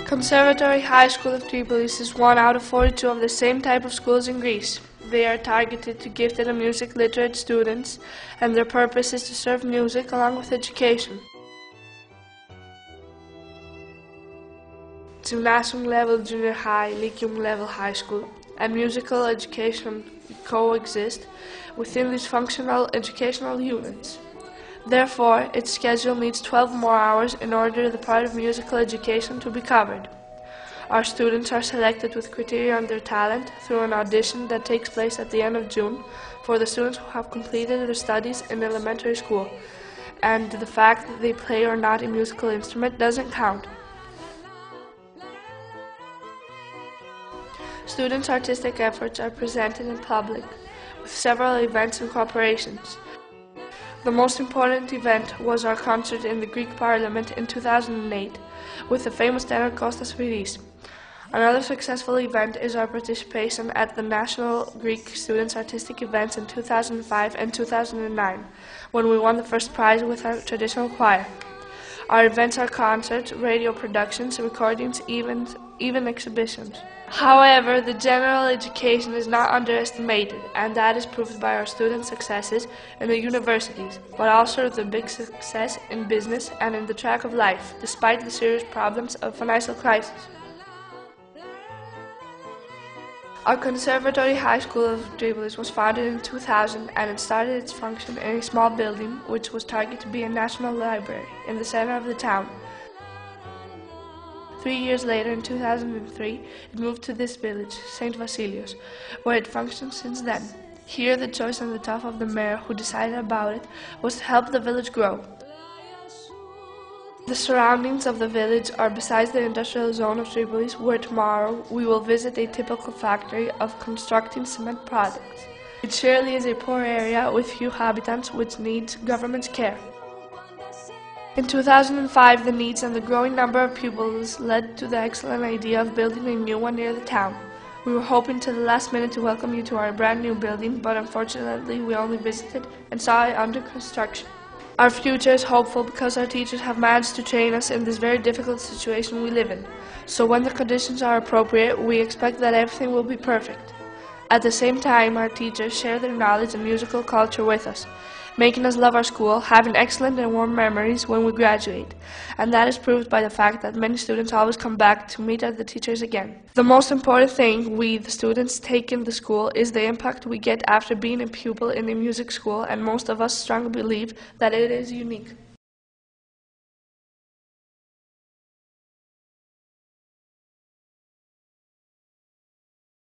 Conservatory High School of Tripolis is one out of 42 of the same type of schools in Greece. They are targeted to gifted and music literate students, and their purpose is to serve music along with education. Gymnasium level junior high, Lyceum level high school, and musical education coexist within these functional educational units. Therefore, its schedule needs 12 more hours in order the part of musical education to be covered. Our students are selected with criteria on their talent through an audition that takes place at the end of June for the students who have completed their studies in elementary school, and the fact that they play or not a musical instrument doesn't count. Students' artistic efforts are presented in public, with several events and cooperations. The most important event was our concert in the Greek Parliament in 2008 with the famous tenor Kostas Firis. Another successful event is our participation at the National Greek Students' Artistic Events in 2005 and 2009, when we won the first prize with our traditional choir. Our events are concerts, radio productions, recordings, even exhibitions. However, the general education is not underestimated, and that is proved by our students' successes in the universities, but also the big success in business and in the track of life, despite the serious problems of financial crisis. Our Conservatory High School of Tripolis was founded in 2000 and it started its function in a small building which was targeted to be a national library in the center of the town. 3 years later, in 2003, it moved to this village, St. Vasilios, where it functions since then. Here, the choice on the top of the mayor who decided about it was to help the village grow. The surroundings of the village are besides the industrial zone of Tripolis, where tomorrow we will visit a typical factory of constructing cement products. It surely is a poor area with few inhabitants which needs government's care. In 2005, the needs and the growing number of pupils led to the excellent idea of building a new one near the town. We were hoping to the last minute to welcome you to our brand new building, but unfortunately we only visited and saw it under construction. Our future is hopeful because our teachers have managed to train us in this very difficult situation we live in. So when the conditions are appropriate, we expect that everything will be perfect. At the same time, our teachers share their knowledge and musical culture with us, making us love our school, having excellent and warm memories when we graduate. And that is proved by the fact that many students always come back to meet the teachers again. The most important thing we, the students, take in the school is the impact we get after being a pupil in a music school, and most of us strongly believe that it is unique.